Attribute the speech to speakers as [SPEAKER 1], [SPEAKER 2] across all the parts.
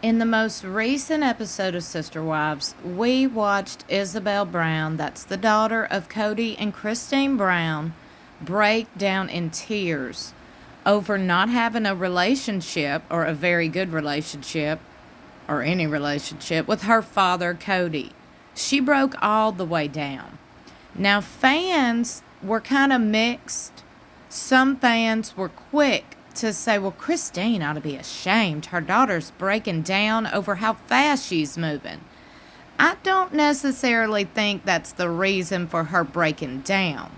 [SPEAKER 1] In the most recent episode of Sister Wives, we watched Isabel Brown, that's the daughter of KODY and Christine Brown, break down in tears over not having a relationship, or a very good relationship, or any relationship, with her father, KODY. She broke all the way down. Now, fans were kind of mixed. Some fans were quick to say, well, Christine ought to be ashamed. Her daughter's breaking down over how fast she's moving. I don't necessarily think that's the reason for her breaking down.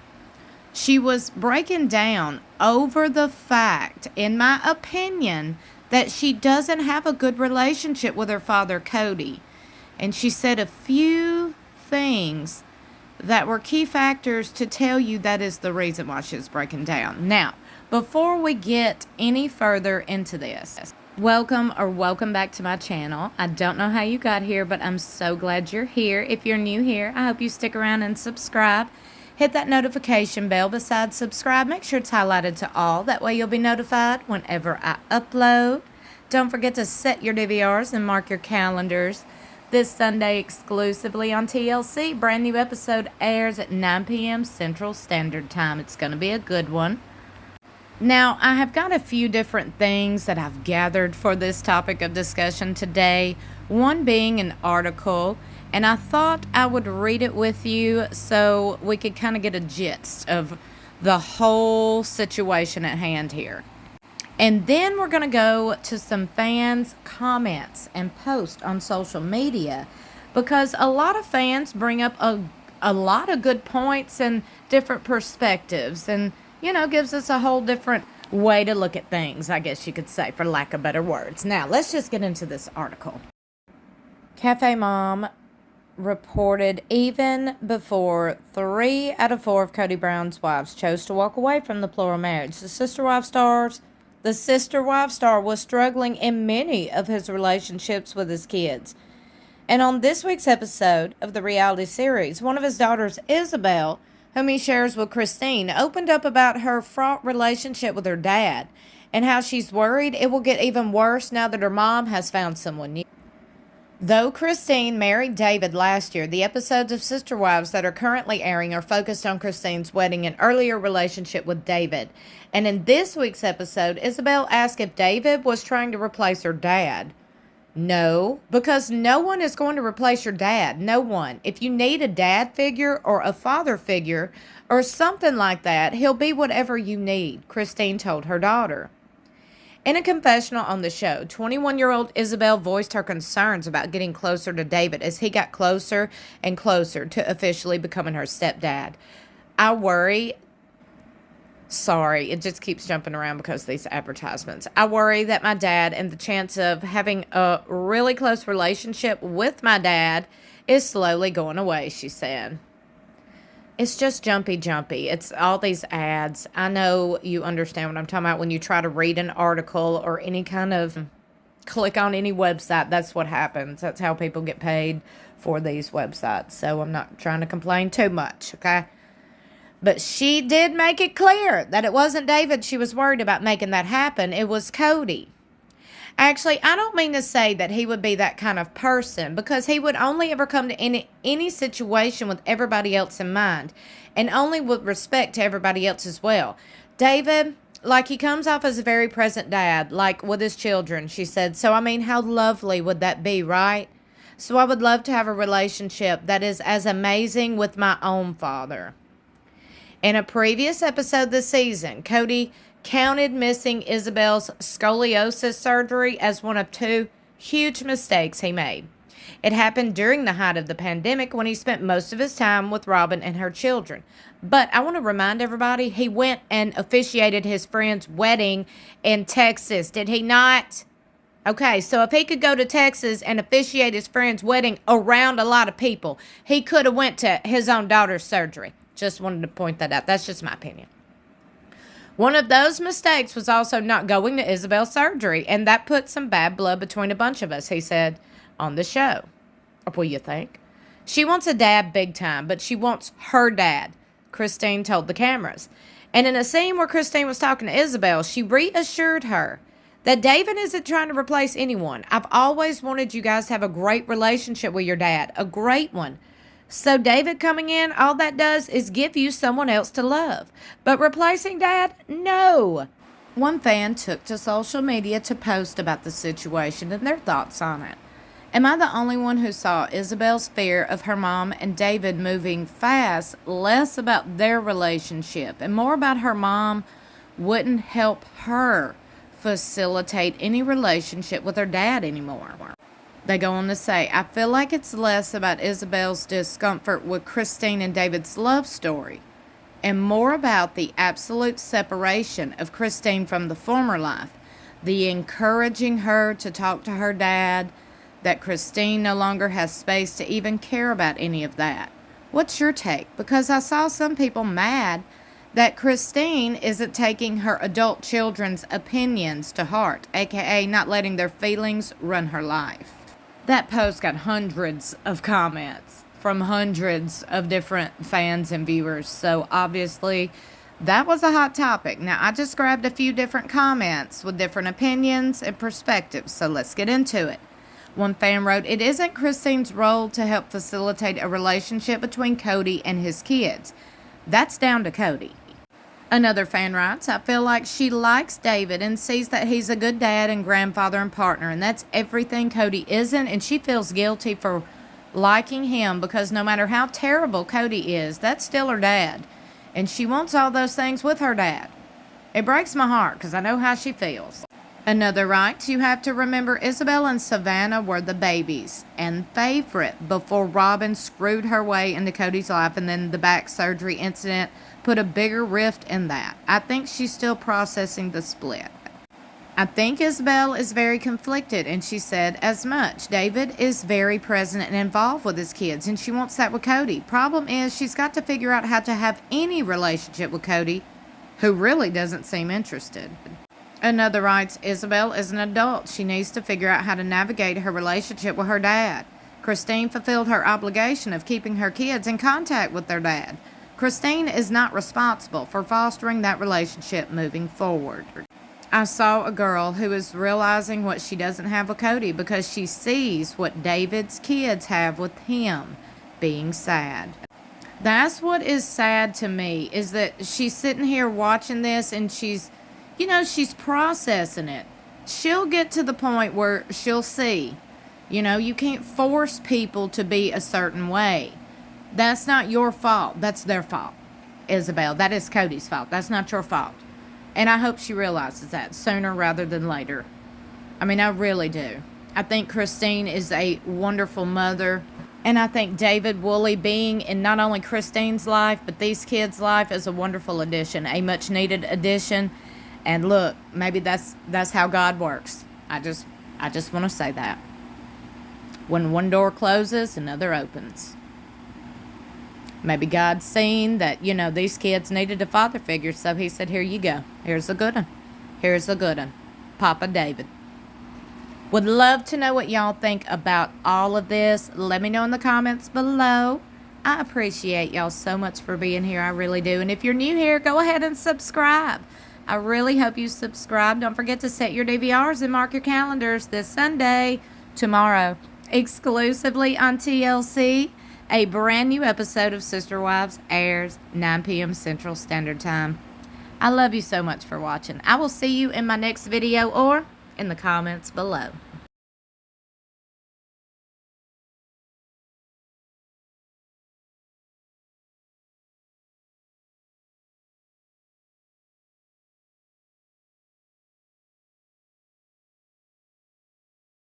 [SPEAKER 1] She was breaking down over the fact, in my opinion, that she doesn't have a good relationship with her father, KODY. And she said a few things that were key factors to tell you that is the reason why she's breaking down. Now, before we get any further into this, welcome back to my channel. I don't know how you got here, but I'm so glad you're here. If you're new here, I hope you stick around and subscribe. Hit that notification bell beside subscribe. Make sure it's highlighted to all. That way you'll be notified whenever I upload. Don't forget to set your DVRs and mark your calendars. This Sunday exclusively on TLC, brand new episode airs at 9 p.m. Central Standard Time. It's going to be a good one. Now, I have got a few different things that I've gathered for this topic of discussion today. One being an article, and I thought I would read it with you so we could kind of get a gist of the whole situation at hand here. And then we're going to go to some fans' comments and posts on social media, because a lot of fans bring up a lot of good points and different perspectives, and, you know, gives us a whole different way to look at things, I guess you could say, for lack of better words. Now, let's just get into this article. Cafe Mom reported even before 3 out of 4 of KODY Brown's wives chose to walk away from the plural marriage, the Sister Wives star was struggling in many of his relationships with his kids. And on this week's episode of the reality series, one of his daughters, Isabel, whom he shares with Christine, opened up about her fraught relationship with her dad and how she's worried it will get even worse now that her mom has found someone new. Though Christine married David last year, the episodes of Sister Wives that are currently airing are focused on Christine's wedding and earlier relationship with David. And in this week's episode, Isabel asked if David was trying to replace her dad. No, because no one is going to replace your dad. No one. If you need a dad figure or a father figure or something like that, he'll be whatever you need, Christine told her daughter. In a confessional on the show, 21-year-old Isabel voiced her concerns about getting closer to David as he got closer and closer to officially becoming her stepdad. I worry... Sorry, it just keeps jumping around because of these advertisements. I worry that my dad and the chance of having a really close relationship with my dad is slowly going away, she said. It's just jumpy. It's all these ads. I know you understand what I'm talking about when you try to read an article or any kind of click on any website. That's what happens. That's how people get paid for these websites. So I'm not trying to complain too much, okay? But she did make it clear that it wasn't David she was worried about making that happen. It was KODY. Actually, I don't mean to say that he would be that kind of person, because he would only ever come to any situation with everybody else in mind, and only with respect to everybody else as well. David, like, he comes off as a very present dad, like with his children, she said. So, I mean, how lovely would that be, right? So I would love to have a relationship that is as amazing with my own father. In a previous episode this season, KODY counted missing Isabel's scoliosis surgery as one of 2 huge mistakes he made. It happened during the height of the pandemic when he spent most of his time with Robin and her children. But I want to remind everybody, he went and officiated his friend's wedding in Texas, did he not? Okay, so if he could go to Texas and officiate his friend's wedding around a lot of people, he could have went to his own daughter's surgery. Just wanted to point that out. That's just my opinion. One of those mistakes was also not going to Isabel's surgery, and that put some bad blood between a bunch of us, he said on the show. Or what do you think? She wants a dad big time, but she wants her dad, Christine told the cameras. And in a scene where Christine was talking to Isabel, she reassured her that David isn't trying to replace anyone. I've always wanted you guys to have a great relationship with your dad, a great one. So David coming in, all that does is give you someone else to love. But replacing dad? No. One fan took to social media to post about the situation and their thoughts on it. Am I the only one who saw Isabel's fear of her mom and David moving fast less about their relationship and more about her mom wouldn't help her facilitate any relationship with her dad anymore? They go on to say, I feel like it's less about Isabel's discomfort with Christine and David's love story and more about the absolute separation of Christine from the former life, the encouraging her to talk to her dad, that Christine no longer has space to even care about any of that. What's your take? Because I saw some people mad that Christine isn't taking her adult children's opinions to heart, aka not letting their feelings run her life. That post got hundreds of comments from hundreds of different fans and viewers, so obviously that was a hot topic. Now, I just grabbed a few different comments with different opinions and perspectives, so let's get into it. One fan wrote, it isn't Christine's role to help facilitate a relationship between KODY and his kids. That's down to KODY. Another fan writes, I feel like she likes David and sees that he's a good dad and grandfather and partner, and that's everything KODY isn't, and she feels guilty for liking him because no matter how terrible KODY is, that's still her dad, and she wants all those things with her dad. It breaks my heart because I know how she feels. Another writes, you have to remember Isabel and Savannah were the babies and favorite before Robin screwed her way into KODY's life, and then the back surgery incident put a bigger rift in that. I think she's still processing the split. I think Isabel is very conflicted, and she said as much. David is very present and involved with his kids, and she wants that with KODY. Problem is, she's got to figure out how to have any relationship with KODY, who really doesn't seem interested. Another writes, Isabel is an adult. She needs to figure out how to navigate her relationship with her dad. Christine fulfilled her obligation of keeping her kids in contact with their dad. Christine is not responsible for fostering that relationship moving forward. I saw a girl who is realizing what she doesn't have with KODY because she sees what David's kids have with him, being sad. That's what is sad to me, is that she's sitting here watching this and she's processing it. She'll get to the point where she'll see, you can't force people to be a certain way. That's not your fault. That's their fault, Isabel. That is KODY's fault. That's not your fault. And I hope she realizes that sooner rather than later. I mean, I really do. I think Christine is a wonderful mother. And I think David Woolley being in not only Christine's life, but these kids' life is a wonderful addition, a much needed addition. And look, maybe that's how God works. I just want to say that. When one door closes, another opens. Maybe God's seen that, these kids needed a father figure, so he said, here you go. Here's a good one. Here's a good one. Papa David. Would love to know what y'all think about all of this. Let me know in the comments below. I appreciate y'all so much for being here. I really do. And if you're new here, go ahead and subscribe. I really hope you subscribe. Don't forget to set your DVRs and mark your calendars this Sunday, tomorrow, exclusively on TLC. A brand new episode of Sister Wives airs 9 p.m. Central Standard Time. I love you so much for watching. I will see you in my next video or in the comments below.